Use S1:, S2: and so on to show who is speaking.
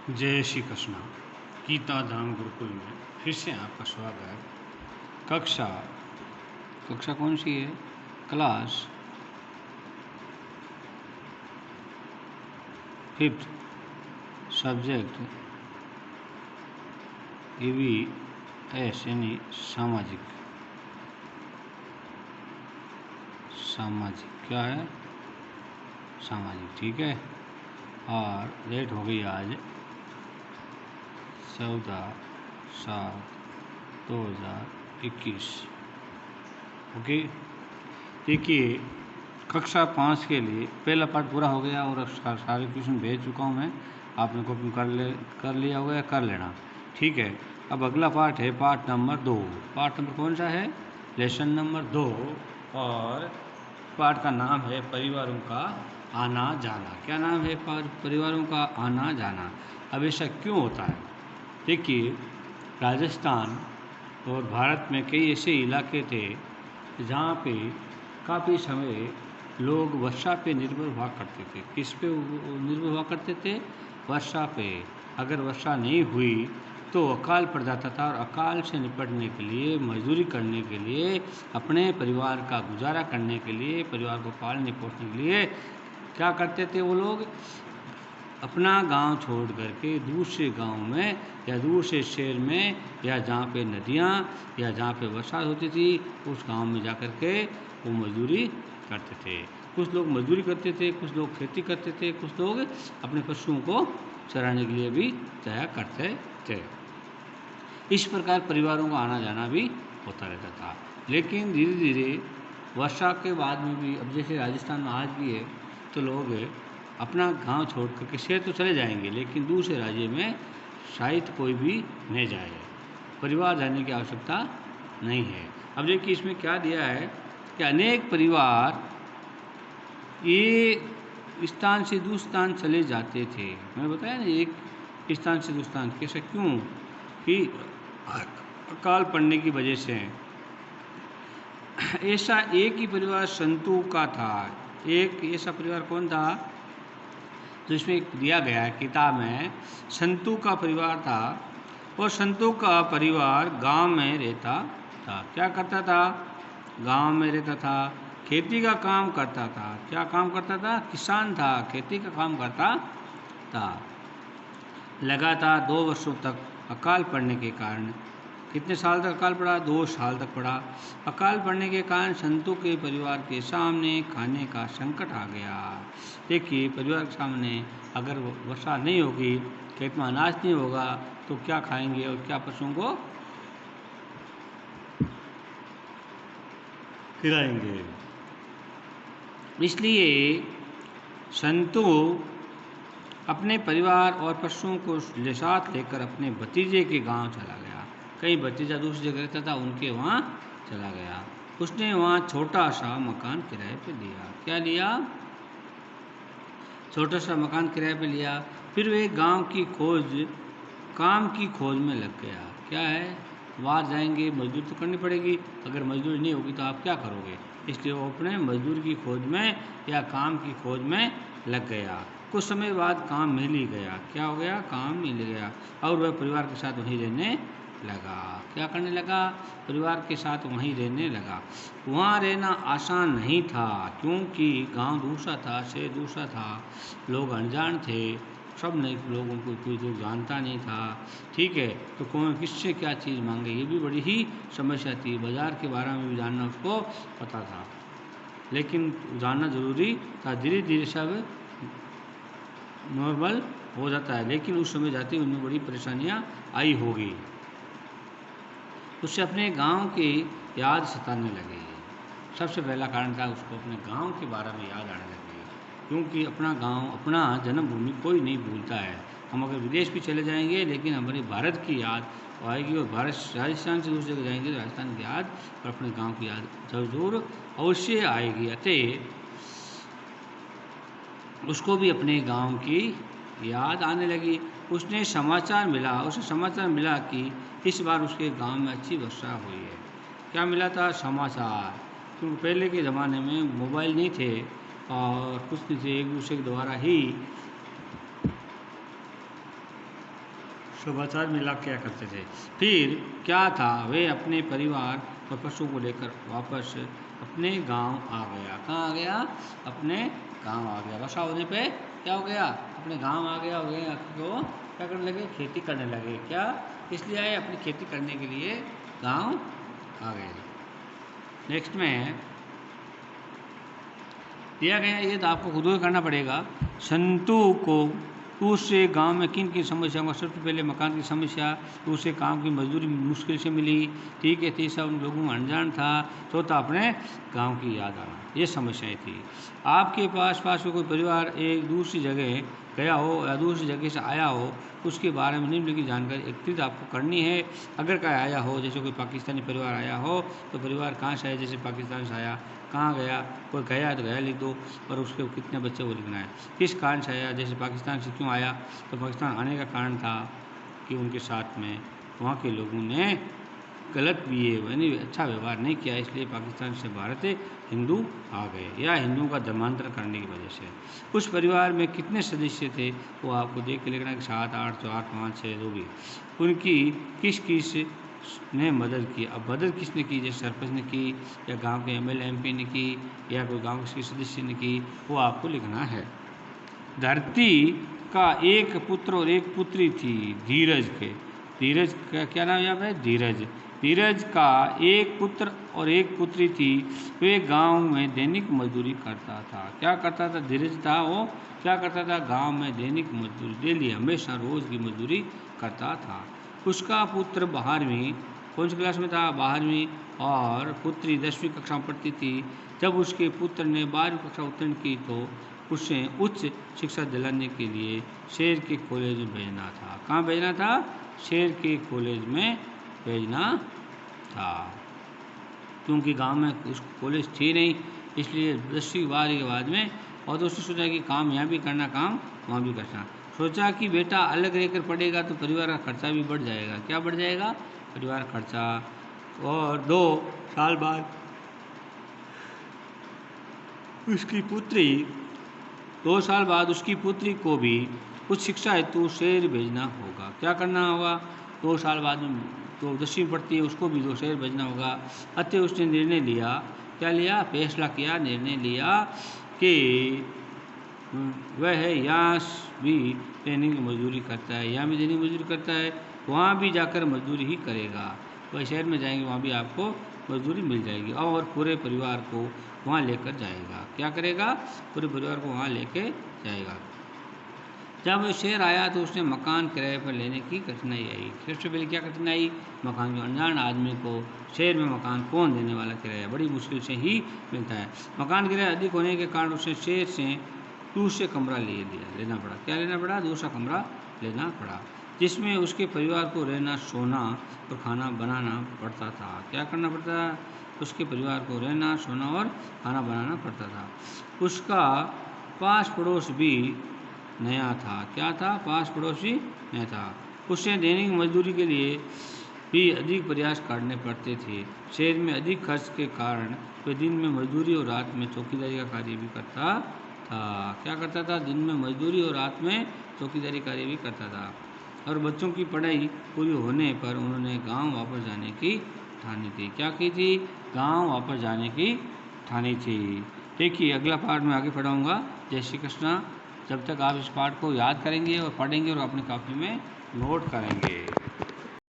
S1: जय श्री कृष्ण। गीता धाम गुरुकुल में फिर से आपका स्वागत है। कक्षा कक्षा कौन सी है? क्लास 5th, सब्जेक्ट EVS यानी सामाजिक। क्या है? सामाजिक, ठीक है। और डेट हो गई आज 14/7/2021। ओके, देखिए कक्षा 5 के लिए पहला पार्ट पूरा हो गया और सारे क्वेश्चन भेज चुका हूँ मैं। आपने कॉपी कर लिया होगा या कर लेना, ठीक है। अब अगला पार्ट है पार्ट नंबर 2। पार्ट नंबर कौन सा है? Lesson number 2। और पार्ट का नाम है परिवारों का आना जाना। क्या नाम है? परिवारों का आना जाना। अब ऐसा क्यों होता है? देखिए, राजस्थान और भारत में कई ऐसे इलाके थे जहाँ पे काफ़ी समय लोग वर्षा पे निर्भर हुआ करते थे। किस पे निर्भर हुआ करते थे? वर्षा पे। अगर वर्षा नहीं हुई तो अकाल पड़ जाता था और अकाल से निपटने के लिए, मजदूरी करने के लिए, अपने परिवार का गुजारा करने के लिए, परिवार को पालने पोषने के लिए क्या करते थे वो लोग? अपना गांव छोड़ करके दूसरे गांव में या दूसरे शहर में या जहाँ पे नदियाँ या जहाँ पे बरसात होती थी उस गांव में जा कर के वो मजदूरी करते थे। कुछ लोग मजदूरी करते थे, कुछ लोग खेती करते थे, कुछ लोग अपने पशुओं को चराने के लिए भी जाया करते थे। इस प्रकार परिवारों का आना जाना भी होता रहता था। लेकिन धीरे धीरे वर्षा के बाद में भी, अब जैसे राजस्थान में आज भी है, तो लोग अपना गांव छोड़ करके शहर तो चले जाएंगे लेकिन दूसरे राज्य में शायद कोई भी नहीं जाए। परिवार जाने की आवश्यकता नहीं है। अब देखिए इसमें क्या दिया है कि अनेक परिवार एक स्थान से दूसरे स्थान चले जाते थे। मैंने बताया ना, एक स्थान से दूसरे स्थान। कैसे? क्यों? कि अकाल पड़ने की वजह से। ऐसा एक ही परिवार संतु का था। एक ऐसा परिवार कौन था? तो इसमें दिया गया है किताब में, संतु का परिवार था और संतु का परिवार गांव में रहता था। क्या करता था? गांव में रहता था, खेती का काम करता था। क्या काम करता था? किसान था, खेती का काम करता था। लगातार 2 वर्षों तक अकाल पड़ने के कारण, कितने साल तक अकाल पड़ा? 2 साल तक पड़ा। अकाल पड़ने के कारण संतु के परिवार के सामने खाने का संकट आ गया। देखिए, परिवार के सामने अगर वर्षा नहीं होगी, खेत में अनाज नहीं होगा तो क्या खाएंगे और क्या पशुओं को खिलाएंगे? इसलिए संतु अपने परिवार और पशुओं को ले साथ लेकर अपने भतीजे के गांव चला गया। कई भतीजा दूसरी जगह रहता था, उनके वहाँ चला गया। उसने वहाँ छोटा सा मकान किराए पे लिया। क्या लिया? छोटा सा मकान किराए पे लिया। फिर वे काम की खोज में लग गया। क्या है? बाहर जाएंगे, मजदूरी तो करनी पड़ेगी। अगर मजदूरी नहीं होगी तो आप क्या करोगे? इसलिए वो अपने मजदूर की खोज में या काम की खोज में लग गया। कुछ समय बाद काम मिल ही गया। क्या हो गया? काम मिल गया और वह परिवार के साथ वहीं रहने लगा। क्या करने लगा? परिवार के साथ वहीं रहने लगा। वहाँ रहना आसान नहीं था क्योंकि गांव दूसरा था, शहर दूसरा था, लोग अनजान थे, सब नए लोगों को कोई लोग जानता नहीं था। ठीक है, तो कौन किससे क्या चीज़ मांगे, ये भी बड़ी ही समस्या थी। बाज़ार के बारे में भी जानना उसको पता था, लेकिन जानना ज़रूरी था। धीरे धीरे सब नॉर्मल हो जाता है, लेकिन उस समय जाते ही उनमें बड़ी परेशानियाँ आई होगी। उससे अपने गांव की याद सताने लगी। सबसे पहला कारण था उसको अपने गांव के बारे में याद आने लगी, क्योंकि अपना गांव, अपना जन्मभूमि कोई नहीं भूलता है। हम अगर विदेश भी चले जाएंगे लेकिन हमारी भारत की याद आएगी, और भारत राजस्थान से दूसरी जगह जाएंगे तो राजस्थान की याद और अपने गांव की याद जरूर अवश्य आएगी। अतः उसको भी अपने गांव की याद आने लगी। उसे समाचार मिला कि इस बार उसके गांव में अच्छी वर्षा हुई है। क्या मिला था? समाचार। क्योंकि पहले के ज़माने में मोबाइल नहीं थे और कुछ नहीं थे, एक दूसरे के द्वारा ही समाचार मिला क्या करते थे। फिर क्या था, वे अपने परिवार और पशु को लेकर वापस अपने गांव आ गया। कहाँ आ गया? अपने गांव आ गया। वर्षा होने पे क्या हो गया? अपने गांव आ गया। हो गया तो क्या करने लगे? खेती करने लगे। क्या इसलिए आए? अपनी खेती करने के लिए गांव आ गए। नेक्स्ट में दिया गया, ये तो आपको खुद ही करना पड़ेगा। संतू को दूसरे गांव में किन किन समस्याओं का, सबसे पहले मकान की समस्या, दूसरे काम की मजदूरी मुश्किल से मिली, ठीक है, तीसरा उन लोगों में अनजान था, चौथा अपने गांव की याद आना, ये समस्याएं थी। आपके पास में कोई परिवार एक दूसरी जगह गया हो या दूसरी जगह से आया हो, उसके बारे में निम्नलिखित जानकारी एकत्रित आपको करनी है। अगर कोई आया हो, जैसे कोई पाकिस्तानी परिवार आया हो, तो परिवार कहाँ से आया, जैसे पाकिस्तान से आया, कहाँ गया, कोई गया तो गया लिख दो, और उसके कितने बच्चे वो लिखना है। किस कारण से आया, जैसे पाकिस्तान से क्यों आया, तो पाकिस्तान आने का कारण था कि उनके साथ में वहाँ के लोगों ने गलत बिहेव यानी अच्छा व्यवहार नहीं किया, इसलिए पाकिस्तान से भारत हिंदू आ गए, या हिंदुओं का धर्मांतरण करने की वजह से। उस परिवार में कितने सदस्य थे, वो आपको देख के लिखना कि 7, 8, 4, 5, 6 जो भी। उनकी किस किस ने मदद की। अब मदद किसने की, जैसे सरपंच ने की, या गांव के एमएलए एमपी ने की, या कोई गांव के सदस्य ने की, वो आपको लिखना है। धरती का एक पुत्र और एक पुत्री थी धीरज के। धीरज का क्या नाम यहाँ पे? धीरज। धीरज का एक पुत्र और एक पुत्री थी। वे गांव में दैनिक मजदूरी करता था। क्या करता था? धीरज था, वो क्या करता था? गांव में दैनिक मजदूरी, डेली हमेशा रोज़ की मजदूरी करता था। उसका पुत्र 12वीं, कौन सी क्लास में था? 12वीं, और पुत्री 10वीं कक्षा में पढ़ती थी। जब उसके पुत्र ने 12वीं कक्षा उत्तीर्ण की तो उसे उच्च शिक्षा दिलाने के लिए शहर के कॉलेज में भेजना था। कहाँ भेजना था? शहर के कॉलेज में भेजना था, क्योंकि गांव में उस कॉलेज थी नहीं, इसलिए 10वीं 12वीं के बाद में, और दोस्तों सोचा कि काम यहाँ भी करना, काम वहाँ भी करना। सोचा कि बेटा अलग रहकर पढ़ेगा तो परिवार का खर्चा भी बढ़ जाएगा। क्या बढ़ जाएगा? परिवार खर्चा। और 2 साल बाद उसकी पुत्री 2 साल बाद उसकी पुत्री को भी उच्च शिक्षा हेतु शहर भेजना होगा। क्या करना होगा? 2 साल बाद में तो 10वीं पढ़ती है, उसको भी 2 शहर भेजना होगा। अतः उसने निर्णय लिया, क्या लिया? फैसला किया, निर्णय लिया कि वह यहाँ भी दैनिक मजदूरी करता है, यहाँ भी दैनिक मजदूरी करता है, वहाँ भी जाकर मजदूरी ही करेगा। वह शहर में जाएंगे, वहाँ भी आपको मजदूरी मिल जाएगी, और पूरे परिवार को वहाँ लेकर जाएगा। क्या करेगा? पूरे परिवार को वहाँ लेके जाएगा। जब वो शहर आया तो उसने मकान किराए पर लेने की कठिनाई आई। सबसे पहले क्या कठिनाई? मकान को, अनजान आदमी को शहर में मकान कौन देने वाला, किराया बड़ी मुश्किल से ही मिलता है। मकान किराया अधिक होने के कारण उसने शहर से दूसरे कमरा लेना पड़ा। क्या लेना पड़ा? दूसरा कमरा लेना पड़ा, जिसमें उसके परिवार को रहना, सोना और खाना बनाना पड़ता था। क्या करना पड़ता था? उसके परिवार को रहना, सोना और खाना बनाना पड़ता था। उसका पास पड़ोस भी नया था। क्या था? पास पड़ोसी नया था। उसे दैनिक मजदूरी के लिए भी अधिक प्रयास करने पड़ते थे। शहर में अधिक खर्च के कारण वह दिन में मजदूरी और रात में चौकीदारी का कार्य भी करता था। क्या करता था? दिन में मजदूरी और रात में चौकीदारी कार्य भी करता था। और बच्चों की पढ़ाई पूरी होने पर उन्होंने गांव वापस जाने की ठानी थी। क्या की थी? गांव वापस जाने की ठानी थी। देखिए अगला पार्ट में आगे पढ़ाऊँगा। जय श्री कृष्णा। जब तक आप इस पाठ को याद करेंगे और पढ़ेंगे और अपनी कॉपी में नोट करेंगे।